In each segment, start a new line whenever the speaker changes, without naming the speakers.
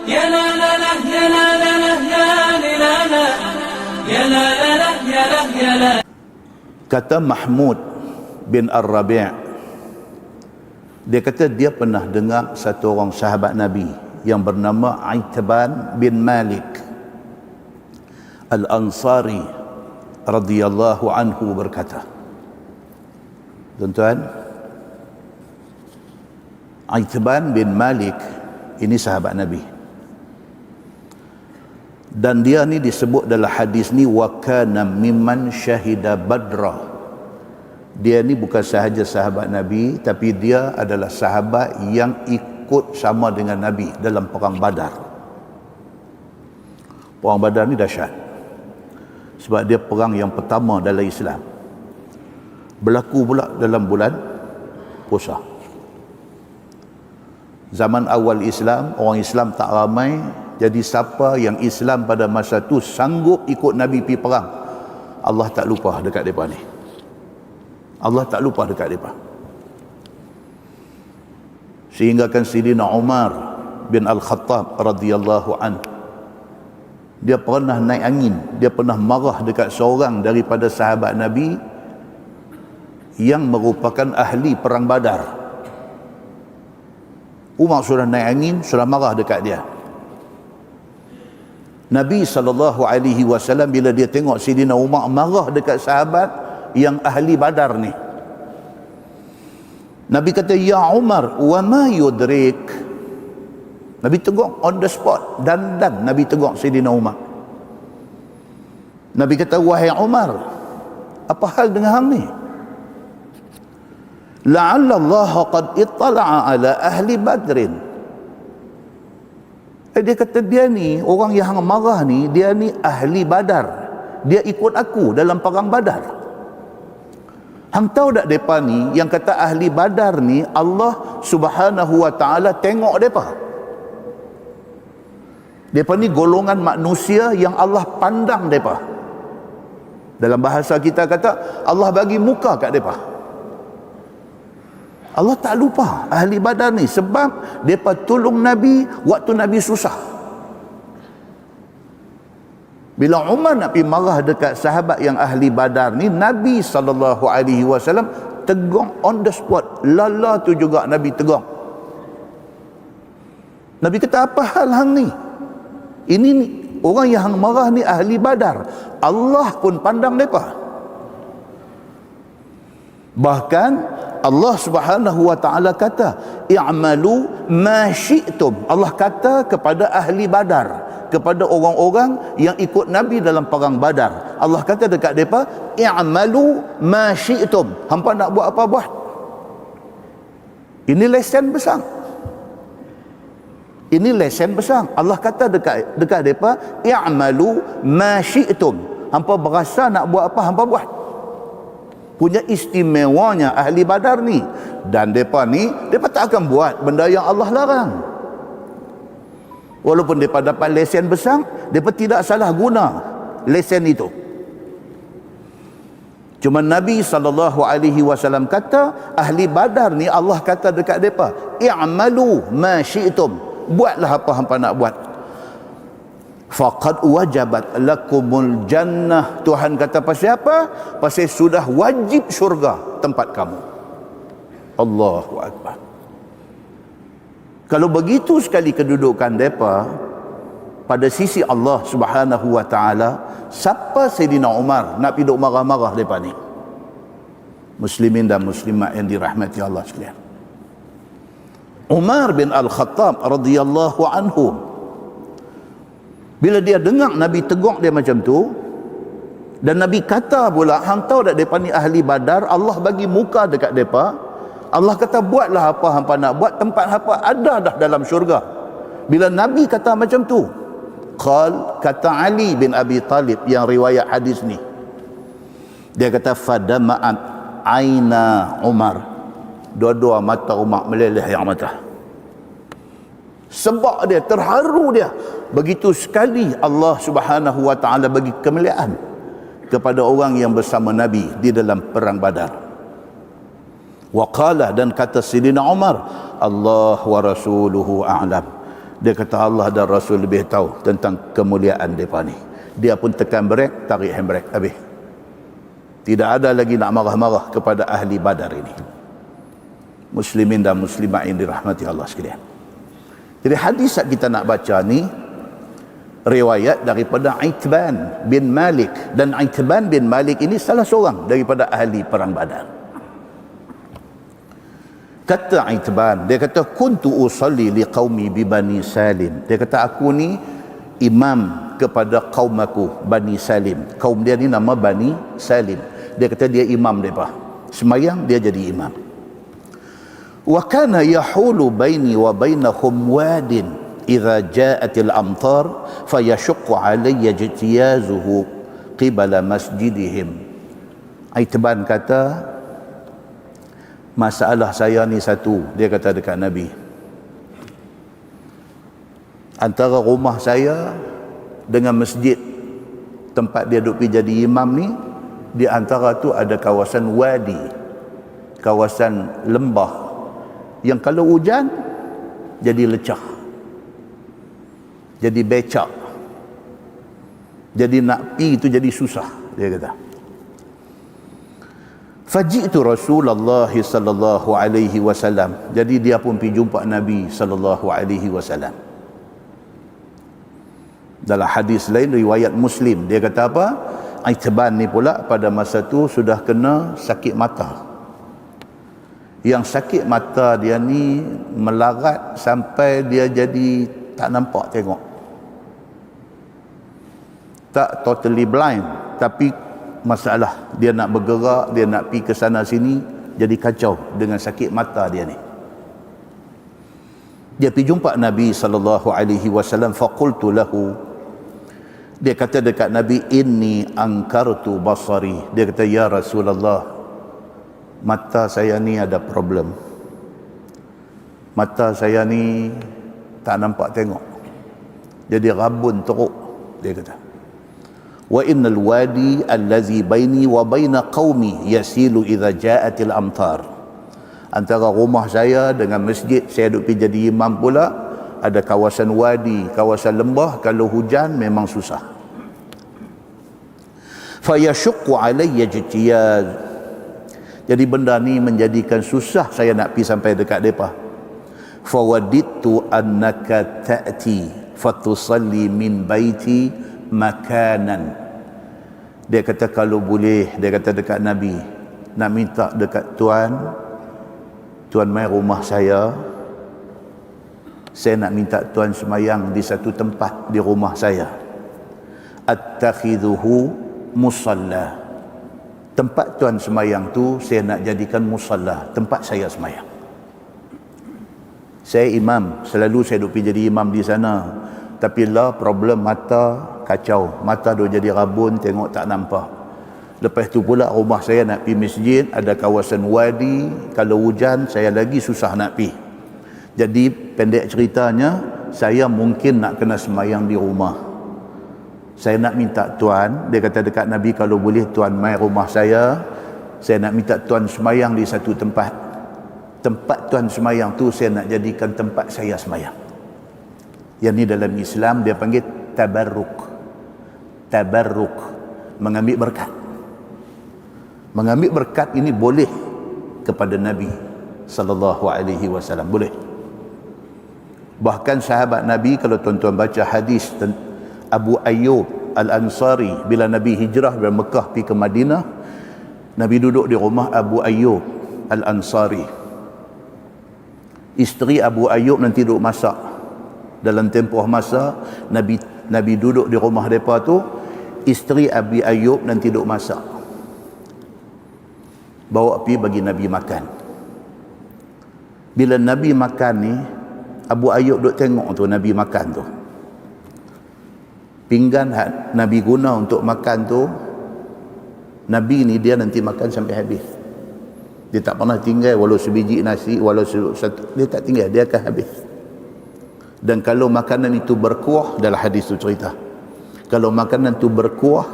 يا لا لا لا يا لا لا لا يا لا لا يا لا لا لا يا لا يا لا.
Kata Mahmud bin Ar-Rabi', dia kata dia pernah dengar satu orang sahabat Nabi yang bernama Aitban bin Malik Al-Ansari radhiyallahu anhu berkata, tuan-tuan, Aitban bin Malik ini sahabat Nabi, dan dia ni disebut dalam hadis ni wa kana mimman syahida badra. Dia ni bukan sahaja sahabat Nabi, tapi dia adalah sahabat yang ikut sama dengan Nabi dalam perang Badar. Perang Badar ni dahsyat, sebab dia perang yang pertama dalam Islam, berlaku pula dalam bulan puasa. Zaman awal Islam, orang Islam tak ramai, jadi siapa yang Islam pada masa tu sanggup ikut Nabi pergi perang, Allah tak lupa dekat mereka ni. Allah tak lupa dekat mereka. Sehingga kan Sayyidina Umar bin Al-Khattab radhiyallahu anhu, dia pernah naik angin, dia pernah marah dekat seorang daripada sahabat Nabi yang merupakan ahli perang Badar. Umar sudah naik angin, sudah marah dekat dia. Nabi SAW bila dia tengok Sayyidina Umar marah dekat sahabat yang ahli Badar ni, Nabi kata, ya Umar, wa ma yudrik. Nabi tegur on the spot, dan Nabi tegur Sayyidina Umar. Nabi kata, wahai Umar, apa hal dengan hang ni? La'alla Allah qad ittala'a ala ahli Badrin. Dia kata, dia ni orang yang marah ni, dia ni ahli Badar, dia ikut aku dalam perang Badar. Hang tahu tak depa ni yang kata ahli Badar ni Allah Subhanahu wa taala tengok depa. Depa ni golongan manusia yang Allah pandang depa. Dalam bahasa kita kata Allah bagi muka kat depa. Allah tak lupa ahli Badar ni, sebab mereka tolong Nabi waktu Nabi susah. Bila Umar nak pergi marah dekat sahabat yang ahli Badar ni, Nabi SAW tegur on the spot. Lala tu juga Nabi tegur. Nabi kata, apa hal hang ni? Ini ni, orang yang hang marah ni ahli Badar. Allah pun pandang mereka. Bahkan Allah Subhanahu wa taala kata, i'malu ma syi'tum. Allah kata kepada ahli Badar, kepada orang-orang yang ikut Nabi dalam perang Badar, Allah kata dekat mereka, i'malu ma syi'tum. Hampa nak buat apa buat. Ini lesen besar. Ini lesen besar. Allah kata dekat mereka, i'malu ma syi'tum. Hampa berasa nak buat apa, hampa buat. Punya istimewanya ahli Badar ni. Dan mereka ni, mereka tak akan buat benda yang Allah larang. Walaupun mereka dapat lesen besar, mereka tidak salah guna lesen itu. Cuma Nabi SAW kata, ahli Badar ni Allah kata dekat mereka, i'malu ma syi'tum. Buatlah apa hampa nak buat. Faqad wajabat lakumul jannah. Tuhan kata pasal apa? Pasal sudah wajib syurga tempat kamu. Allahu Akbar. Kalau begitu sekali kedudukan mereka pada sisi Allah Subhanahu wa taala, siapa Sayyidina Umar nak pergi duk marah-marah mereka ni? Muslimin dan muslimat yang dirahmati Allah sekalian. Umar bin Al-Khattab radhiyallahu anhu, bila dia dengar Nabi tegur dia macam tu, dan Nabi kata pula, hang tahu tak mereka ni ahli Badar, Allah bagi muka dekat mereka. Allah kata, buatlah apa hampa nak buat, tempat hampa ada dah dalam syurga. Bila Nabi kata macam tu, kata Ali bin Abi Talib yang riwayat hadis ni, dia kata, fadama'at aina Umar. Dua-dua mata Umar meleleh air mata. Sebab dia terharu dia. Begitu sekali Allah Subhanahu wa taala bagi kemuliaan kepada orang yang bersama Nabi di dalam perang Badar. Wa qala, dan kata Sayyidina Umar, Allah wa rasuluhu a'lam. Dia kata Allah dan Rasul lebih tahu tentang kemuliaan mereka ni. Dia pun tekan brek, tarik handbrake, habis. Tidak ada lagi nak marah-marah kepada ahli Badar ini. Muslimin dan muslimat yang dirahmati Allah sekalian. Jadi hadis yang kita nak baca ni riwayat daripada Itban bin Malik, dan Itban bin Malik ini salah seorang daripada ahli perang Badar. Kata Itban, dia kata kuntu usalli liqaumi bi Bani Salim. Dia kata aku ni imam kepada kaum aku Bani Salim. Kaum dia ni nama Bani Salim. Dia kata dia imam mereka. Semayang dia jadi imam. Wa kana yahulu baini wa bainahum wadin idza ja'atil amtar fayashuqqu alayya jtiyazuhu qibala masjidihim. Itban kata masalah saya ni satu, dia kata dekat Nabi. Antara rumah saya dengan masjid tempat dia duduk pergi jadi imam ni, di antara tu ada kawasan wadi, kawasan lembah yang kalau hujan jadi lecah, jadi becak, jadi nak pi tu jadi susah, dia kata. Faji'tu Rasulullah sallallahu alaihi wasallam. Jadi dia pun pergi jumpa Nabi sallallahu alaihi wasallam. Dalam hadis lain riwayat Muslim, dia kata apa? Itban ni pula pada masa tu sudah kena sakit mata. Yang sakit mata dia ni melarat sampai dia jadi tak nampak tengok. Tak totally blind, tapi masalah dia nak bergerak, dia nak pergi ke sana sini, jadi kacau dengan sakit mata dia ni. Dia pergi jumpa Nabi sallallahu alaihi wasallam, faqultu lahu, dia kata dekat Nabi, inni angkartu basari. Dia kata, ya Rasulullah, mata saya ni ada problem, mata saya ni tak nampak tengok, jadi rabun teruk. Dia kata, wa innal wadi allazi baini wa baina qaumi yasilu idza ja'atil amtar. Antara rumah saya dengan masjid saya duk pergi jadi imam pula ada kawasan wadi, kawasan lembah, kalau hujan memang susah. Fa yashuqqu alayya jtiyaz. Jadi benda ni menjadikan susah saya nak pergi sampai dekat depa. Fa wadittu annaka ta'ti fatusalli min baiti makanan. Dia kata kalau boleh, dia kata dekat Nabi, nak minta dekat Tuan mai rumah saya nak minta Tuan semayang di satu tempat di rumah saya. Attakhidhuhu musalla. Tempat Tuan semayang tu saya nak jadikan musalla, tempat saya semayang. Saya imam, selalu saya duk pergi jadi imam di sana, tapi lah problem mata kacau, mata dah jadi rabun, tengok tak nampak. Lepas tu pula rumah saya nak pergi masjid ada kawasan wadi, kalau hujan saya lagi susah nak pergi. Jadi pendek ceritanya, saya mungkin nak kena semayang di rumah. Saya nak minta Tuan, dia kata dekat Nabi, kalau boleh Tuan mai rumah saya nak minta Tuan semayang di satu tempat. Tempat Tuan semayang tu saya nak jadikan tempat saya semayang. Yang ni dalam Islam dia panggil tabarruk. Tabarruk, mengambil berkat. Mengambil berkat ini boleh kepada Nabi sallallahu alaihi wasallam, boleh. Bahkan sahabat Nabi, kalau tuan-tuan baca hadis Abu Ayyub Al-Ansari, bila Nabi hijrah dari Mekah pergi ke Madinah, Nabi duduk di rumah Abu Ayyub Al-Ansari. Isteri Abu Ayyub nanti duduk masak. Dalam tempoh masa Nabi duduk di rumah mereka tu, isteri Abi Ayyub nanti duduk masak, bawa pergi bagi Nabi makan. Bila Nabi makan ni, Abu Ayyub duduk tengok tu Nabi makan tu. Pinggan Nabi guna untuk makan tu, Nabi ni dia nanti makan sampai habis. Dia tak pernah tinggal walau sebiji nasi, walau satu, dia tak tinggal, dia akan habis. Dan kalau makanan itu berkuah, dalam hadis tu cerita, kalau makanan itu berkuah,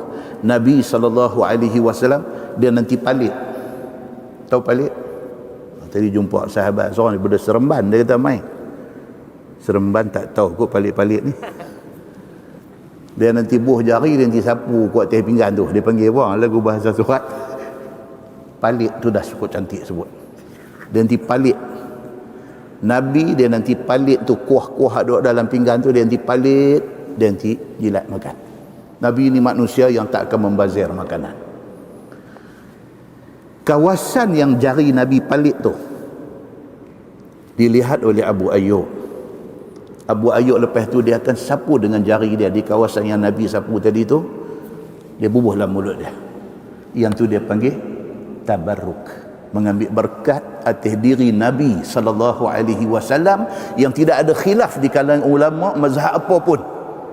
Nabi SAW dia nanti palit. Tahu palit? Tadi jumpa sahabat seorang daripada Seremban, dia kata, mai Seremban tak tahu kot palit-palit ni. Dia nanti buh jari, dia nanti sapu kuat atas pinggan tu. Dia panggil apa? Lagu bahasa surat. Palit tu dah cukup cantik sebut. Dia nanti palit. Nabi dia nanti palit tu kuah-kuah duduk dalam pinggan tu, dia nanti palit, dia nanti jilat makan. Nabi ni manusia yang tak akan membazir makanan. Kawasan yang jari Nabi palit tu dilihat oleh Abu Ayyub. Abu Ayyub lepas tu dia akan sapu dengan jari dia di kawasan yang Nabi sapu tadi tu, dia bubuh dalam mulut dia. Yang tu dia panggil tabarruk, mengambil berkat atas diri Nabi sallallahu alaihi wasallam yang tidak ada khilaf di kalangan ulama mazhab apa pun.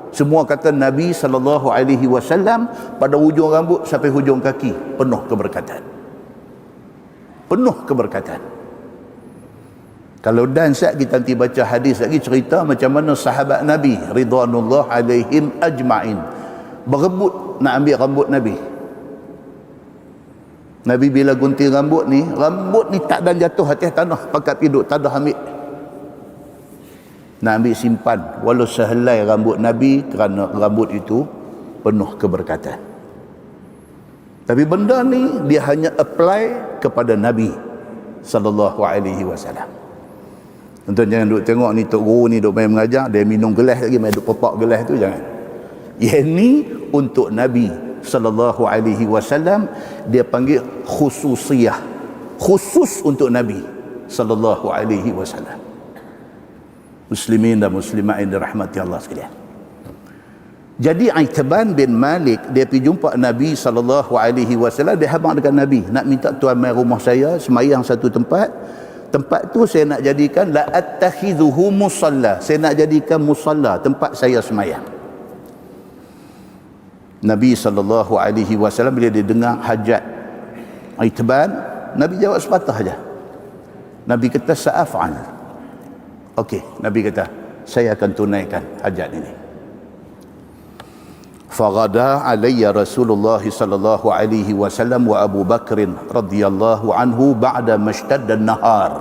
Semua kata Nabi sallallahu alaihi wasallam pada hujung rambut sampai hujung kaki penuh keberkatan. Penuh keberkatan. Kalau dansat kita nanti baca hadis lagi cerita macam mana sahabat Nabi ridwanullah alaihim ajma'in berebut nak ambil rambut Nabi. Nabi bila gunting rambut ni tak dan jatuh atas tanah pakat piduk, tak ada ambil. Nak ambil simpan walau sehelai rambut Nabi kerana rambut itu penuh keberkatan. Tapi benda ni dia hanya apply kepada Nabi sallallahu alaihi wasallam. Tuan jangan duk tengok ni tok guru ni duk main mengajar, dia minum gelas lagi, main duk pepak gelas tu, jangan. Yang ni untuk Nabi sallallahu alaihi wasallam, dia panggil khususiyah. Khusus untuk Nabi sallallahu alaihi wasallam. Muslimin dan muslimat yang dirahmati Allah sekalian. Jadi Aitban bin Malik dia pergi jumpa Nabi sallallahu alaihi wasallam, dia habaq dengan Nabi, nak minta tuan mai rumah saya semayang satu tempat. Tempat tu saya nak jadikan la attakhidhuhu musalla. Saya nak jadikan musalla, tempat saya semayang. Nabi sallallahu alaihi wasallam bila dia dengar hajat Aitban, Nabi jawab sepatah saja. Nabi kata sa'af'al. Okey, Nabi kata saya akan tunaikan hajat ini. Faghada alayya Rasulullah sallallahu alaihi wasallam wa Abu Bakr radhiyallahu anhu ba'da mashtadda an-nahar.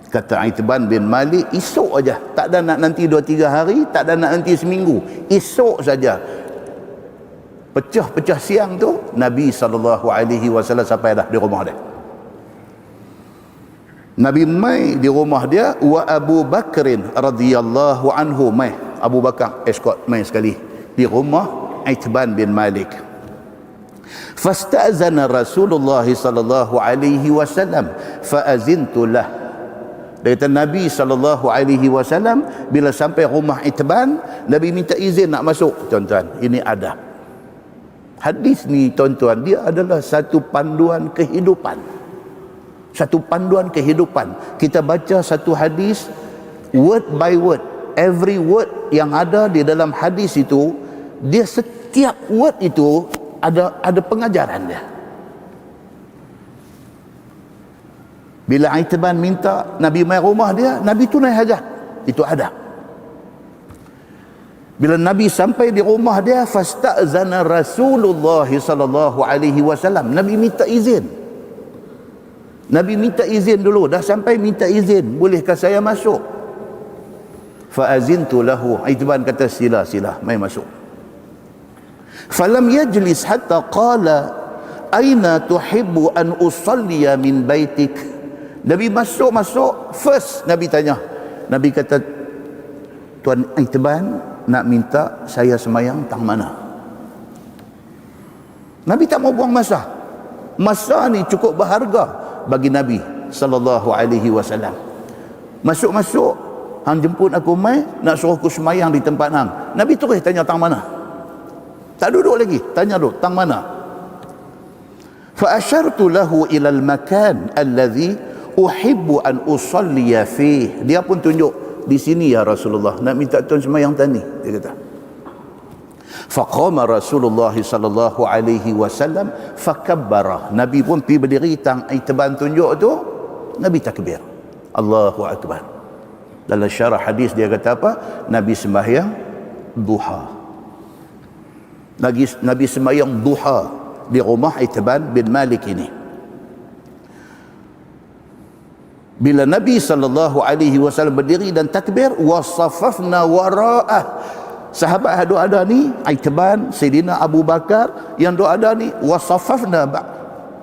Kata Aitban bin Malik, esok aja, tak ada nak nanti 2-3 hari, tak ada nak nanti seminggu, esok saja. Pecah-pecah siang tu Nabi sallallahu alaihi wasallam sampai dah di rumah dia. Nabi mai di rumah dia, wa Abu Bakr radhiyallahu anhu mai. Abu Bakar escort mai sekali di rumah Aitban bin Malik. Fasta'zana Rasulullah sallallahu alaihi wasallam fa azintu lah. Dia kata Nabi sallallahu alaihi wasallam bila sampai rumah Aitban, Nabi minta izin nak masuk. Tuan-tuan, ini adab. Hadis ni tuan-tuan, dia adalah satu panduan kehidupan. Satu panduan kehidupan. Kita baca satu hadis word by word. Every word yang ada di dalam hadis itu, dia setiap word itu ada pengajaran dia. Bila Aitban minta Nabi mai rumah dia, Nabi tunai hajat. Itu adab. Bila Nabi sampai di rumah dia, fasta'zana Rasulullah sallallahu alaihi wasallam. Nabi minta izin. Nabi minta izin dulu, dah sampai minta izin, bolehkah saya masuk? Fa'azintu lahu. Aitban kata sila mai masuk. Falam yajlis hatta qala aina tuhibbu an usalliya min baitik. Nabi masuk first Nabi tanya. Nabi kata, Tuan Aitban nak minta saya semayang tang mana? Nabi tak mau buang masa. Masa ni cukup berharga bagi Nabi sallallahu alaihi wasallam. Masuk hang jemput aku mai, nak suruh aku semayang di tempat hang. Nabi terus tanya tang mana. Tak duduk lagi, tanya dulu tang mana. Fa asyartu lahu ila al-makan alladhi uhibbu an usalliya fih. Dia pun tunjuk, di sini ya Rasulullah, nak minta tuan semayang tani, dia kata. Faqama Rasulullah sallallahu alaihi wasallam fakabbara. Nabi pun pergi berdiri, tang Aitban tunjuk tu, Nabi takbir. Allahu akbar. Dalam syarah hadis dia kata apa? Nabi sembahyang duha. Nabi sembahyang duha di rumah Aitban bin Malik ini. Bila Nabi SAW berdiri dan takbir, wasafafna wara'ah, sahabat yang ada ni, Aitban, Sayyidina Abu Bakar, yang ada ni, wasafafna,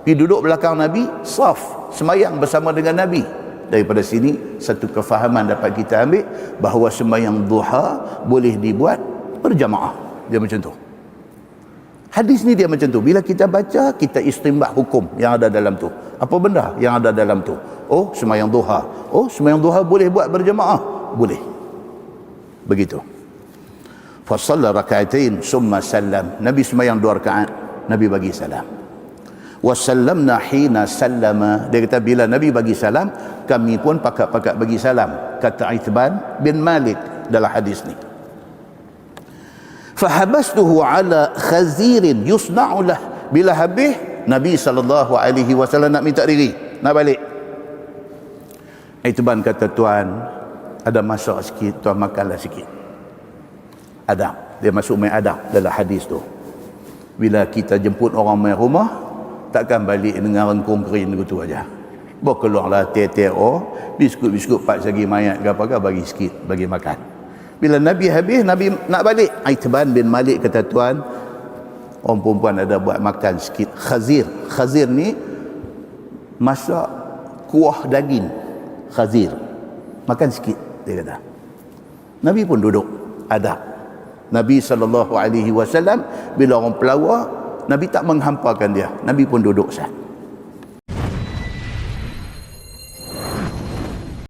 pergi duduk belakang Nabi, saf, semayang bersama dengan Nabi. Daripada sini satu kefahaman dapat kita ambil bahawa sembahyang duha boleh dibuat berjamaah. Dia macam tu. Hadis ni dia macam tu. Bila kita baca, kita istinbat hukum yang ada dalam tu. Apa benda yang ada dalam tu? Oh, sembahyang duha. Oh, sembahyang duha boleh buat berjamaah? Boleh. Begitu. Fa shalla rak'atain summa sallam. Nabi sembahyang 2 rakaat, Nabi bagi salam. Wa sallamna hina sallama. Dia kata bila Nabi bagi salam, kami pun pakat-pakat bagi salam. Kata Aitban bin Malik dalam hadis ni. Fahabastuhu ala khazirin yusna'u lah. Bila habis, Nabi SAW nak minta diri, nak balik. Aitban kata, tuan, ada masak sikit, tuan makanlah sikit. Adab. Dia masuk main adab dalam hadis tu. Bila kita jemput orang main rumah, takkan balik dengan rengkung kering begitu aja. Bawa keluarlah teh-teh, biskut-biskut pak sagi mayat ke apa-apa, bagi sikit, bagi makan. Bila Nabi habis, Nabi nak balik. Aitban bin Malik kata, tuan, orang perempuan ada buat makan sikit khazir. Khazir ni masak kuah daging khazir, makan sikit, dia kata. Nabi pun duduk, adab. Nabi SAW bila orang pelawak, Nabi tak menghampakan dia, Nabi pun duduk sah.